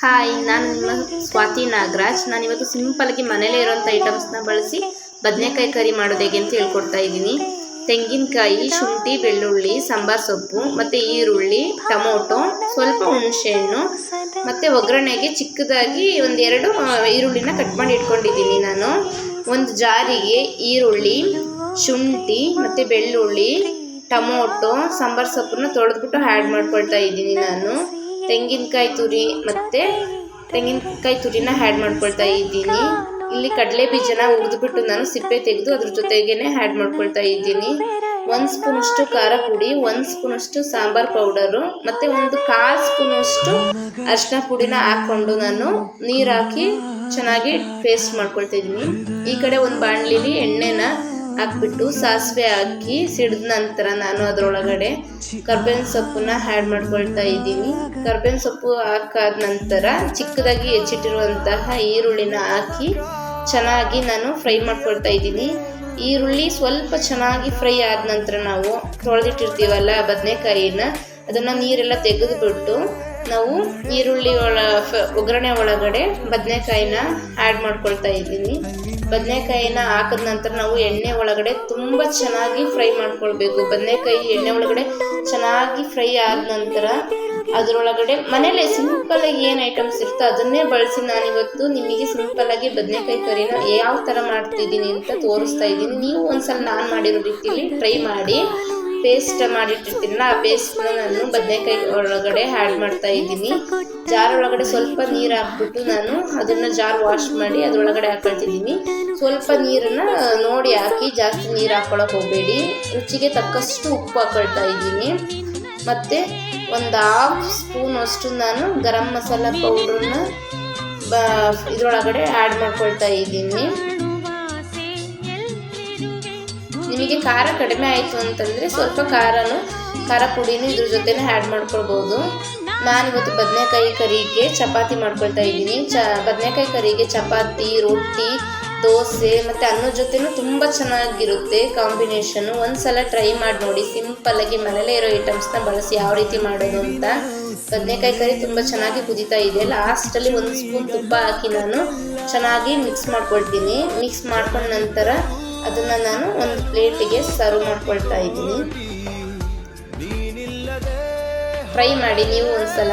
Hi, ನಾನು ನಿಮ್ಮ ಸ್ವಾತಿ ನಾಗರಾಜ್. ನಾನಿವತ್ತು ಸಿಂಪಲ್ಗೆ ಮನೇಲೇ ಇರೋಂಥ ಐಟಮ್ಸ್ನ ಬಳಸಿ ಬದನೆಕಾಯಿ ಕರಿ ಮಾಡೋದು ಹೇಗೆ ಅಂತ ಹೇಳ್ಕೊಡ್ತಾ ಇದ್ದೀನಿ. ತೆಂಗಿನಕಾಯಿ, ಶುಂಠಿ, ಬೆಳ್ಳುಳ್ಳಿ, ಸಾಂಬಾರು ಸೊಪ್ಪು ಮತ್ತು ಈರುಳ್ಳಿ, ಟೊಮೊಟೊ, ಸ್ವಲ್ಪ ಹುಣಸೆಹಣ್ಣು ಮತ್ತು ಒಗ್ಗರಣೆಗೆ ಚಿಕ್ಕದಾಗಿ ಒಂದೆರಡು ಈರುಳ್ಳಿನ ಕಟ್ ಮಾಡಿ ಇಟ್ಕೊಂಡಿದ್ದೀನಿ. ನಾನು ಒಂದು ಜಾರಿಗೆ ಈರುಳ್ಳಿ, ಶುಂಠಿ ಮತ್ತು ಬೆಳ್ಳುಳ್ಳಿ, ಟೊಮೊಟೊ, ಸಾಂಬಾರು ಸೊಪ್ಪನ್ನ ತೊಳೆದ್ಬಿಟ್ಟು ಆ್ಯಡ್ ಮಾಡ್ಕೊಳ್ತಾ ಇದ್ದೀನಿ. ನಾನು ತೆಂಗಿನಕಾಯಿ ತುರಿನ ಆ್ಯಡ್ ಮಾಡ್ಕೊಳ್ತಾ ಇದ್ದೀನಿ. ಇಲ್ಲಿ ಕಡಲೆ ಬೀಜನ ಹುರಿದ್ಬಿಟ್ಟು ನಾನು ಸಿಪ್ಪೆ ತೆಗೆದು ಅದ್ರ ಜೊತೆಗೇನೆ ಆ್ಯಡ್ ಮಾಡ್ಕೊಳ್ತಾ ಇದ್ದೀನಿ. 1 ಸ್ಪೂನಷ್ಟು ಖಾರ ಪುಡಿ, 1 ಸ್ಪೂನಷ್ಟು ಸಾಂಬಾರ್ ಪೌಡರು ಮತ್ತು 1/4 ಸ್ಪೂನಷ್ಟು ಅರಿಶಿನ ಪುಡಿನ ಹಾಕ್ಕೊಂಡು ನಾನು ನೀರು ಹಾಕಿ ಚೆನ್ನಾಗಿ ಪೇಸ್ಟ್ ಮಾಡ್ಕೊಳ್ತಾ ಇದ್ದೀನಿ. ಈ ಕಡೆ ಒಂದು ಬಾಣಲಿಲಿ ಎಣ್ಣೆನ ಹಾಕ್ಬಿಟ್ಟು ಸಾಸಿವೆ ಹಾಕಿ ಸಿಡಿದ ನಂತರ ನಾನು ಅದರೊಳಗಡೆ ಕರ್ಬೇವಿನ ಸೊಪ್ಪನ್ನ ಆ್ಯಡ್ ಮಾಡ್ಕೊಳ್ತಾ ಇದ್ದೀನಿ. ಕರ್ಬೇವಿನ ಸೊಪ್ಪು ಹಾಕಾದ ನಂತರ ಚಿಕ್ಕದಾಗಿ ಹೆಚ್ಚಿಟ್ಟಿರುವಂತಹ ಈರುಳ್ಳಿನ ಹಾಕಿ ಚೆನ್ನಾಗಿ ನಾನು ಫ್ರೈ ಮಾಡ್ಕೊಳ್ತಾ ಇದ್ದೀನಿ. ಈರುಳ್ಳಿ ಸ್ವಲ್ಪ ಚೆನ್ನಾಗಿ ಫ್ರೈ ಆದ ನಂತರ ನಾವು ತೊಳೆದಿಟ್ಟಿರ್ತೀವಲ್ಲ ಬದನೆಕಾಯಿನ, ಅದನ್ನು ನೀರೆಲ್ಲ ತೆಗೆದುಬಿಟ್ಟು ನಾವು ಈರುಳ್ಳಿ ಒಗ್ಗರಣೆ ಒಳಗಡೆ ಬದನೆಕಾಯಿನ ಆ್ಯಡ್ ಮಾಡ್ಕೊಳ್ತಾ ಇದ್ದೀನಿ. ಬದನೆಕಾಯಿನ ಹಾಕಿದ ನಂತರ ನಾವು ಎಣ್ಣೆ ಒಳಗಡೆ ತುಂಬ ಚೆನ್ನಾಗಿ ಫ್ರೈ ಮಾಡ್ಕೊಳ್ಬೇಕು. ಬದನೆಕಾಯಿ ಎಣ್ಣೆ ಒಳಗಡೆ ಚೆನ್ನಾಗಿ ಫ್ರೈ ಆದ ನಂತರ ಅದರೊಳಗಡೆ ಮನೇಲಿ ಸಿಂಪಲ್ಲಾಗಿ ಏನು ಐಟಮ್ಸ್ ಇರುತ್ತೋ ಅದನ್ನೇ ಬಳಸಿ ನಾನಿವತ್ತು ನಿಮಗೆ ಸಿಂಪಲ್ಲಾಗಿ ಬದನೆಕಾಯಿ ಕರಿನ ಯಾವ ಥರ ಮಾಡ್ತಿದ್ದೀನಿ ಅಂತ ತೋರಿಸ್ತಾ ಇದ್ದೀನಿ. ನೀವು ಒಂದ್ಸಲ ನಾನು ಮಾಡಿರೋ ರೀತಿಯಲ್ಲಿ ಟ್ರೈ ಮಾಡಿ. ಪೇಸ್ಟ್ ಮಾಡಿಟ್ಟಿರ್ತೀನಲ್ಲ, ಆ ಪೇಸ್ಟ್ನ ನಾನು ಬದನೆಕಾಯಿ ಒಳಗಡೆ ಆ್ಯಡ್ ಮಾಡ್ತಾ ಇದ್ದೀನಿ. ಜಾರ್ ಒಳಗಡೆ ಸ್ವಲ್ಪ ನೀರು ಹಾಕ್ಬಿಟ್ಟು ನಾನು ಅದನ್ನು ಜಾರ್ ವಾಶ್ ಮಾಡಿ ಅದರೊಳಗಡೆ ಹಾಕೊಳ್ತಿದ್ದೀನಿ. ಸ್ವಲ್ಪ ನೀರನ್ನು ನೋಡಿ ಹಾಕಿ, ಜಾಸ್ತಿ ನೀರು ಹಾಕ್ಕೊಳಕ್ಕೆ ಹೋಗಬೇಡಿ. ರುಚಿಗೆ ತಕ್ಕಷ್ಟು ಉಪ್ಪು ಹಾಕೊಳ್ತಾ ಇದ್ದೀನಿ. ಮತ್ತು 1/2 ಸ್ಪೂನ್ ಅಷ್ಟು ನಾನು ಗರಂ ಮಸಾಲ ಪೌಡ್ರನ್ನ ಇದರೊಳಗಡೆ ಆ್ಯಡ್ ಮಾಡ್ಕೊಳ್ತಾ ಇದ್ದೀನಿ. ನಿಮಗೆ ಖಾರ ಕಡಿಮೆ ಆಯಿತು ಅಂತಂದರೆ ಸ್ವಲ್ಪ ಖಾರ ಪುಡಿನೂ ಇದ್ರ ಜೊತೆನೇ ಆ್ಯಡ್ ಮಾಡ್ಕೊಳ್ಬೋದು. ನಾನಿವತ್ತು ಬದನೆಕಾಯಿ ಕರಿಗೆ ಚಪಾತಿ ಮಾಡ್ಕೊಳ್ತಾ ಇದ್ದೀನಿ. ಬದನೆಕಾಯಿ ಕರಿಗೆ ಚಪಾತಿ, ರೊಟ್ಟಿ, ದೋಸೆ ಮತ್ತು ಅನ್ನದ ಜೊತೆನೂ ತುಂಬ ಚೆನ್ನಾಗಿರುತ್ತೆ ಕಾಂಬಿನೇಷನ್ನು. ಒಂದ್ಸಲ ಟ್ರೈ ಮಾಡಿ ನೋಡಿ. ಸಿಂಪಲ್ಲಾಗಿ ಮನೇಲೇ ಇರೋ ಐಟಮ್ಸ್ನ ಬಳಸಿ ಯಾವ ರೀತಿ ಮಾಡೋದು ಅಂತ. ಬದನೆಕಾಯಿ ಕರಿ ತುಂಬ ಚೆನ್ನಾಗಿ ಕುದೀತಾ ಇದೆ. ಲಾಸ್ಟಲ್ಲಿ 1 ಸ್ಪೂನ್ ತುಪ್ಪ ಹಾಕಿ ನಾನು ಚೆನ್ನಾಗಿ ಮಿಕ್ಸ್ ಮಾಡ್ಕೊಳ್ತೀನಿ. ಮಿಕ್ಸ್ ಮಾಡ್ಕೊಂಡ ನಂತರ ಅದನ್ನು ನಾನು ಒಂದು ಪ್ಲೇಟಿಗೆ ಸರ್ವ್ ಮಾಡ್ಕೊಳ್ತಾ ಇದ್ದೀನಿ. ಟ್ರೈ ಮಾಡಿ ನೀವು ಒಂದ್ಸಲ.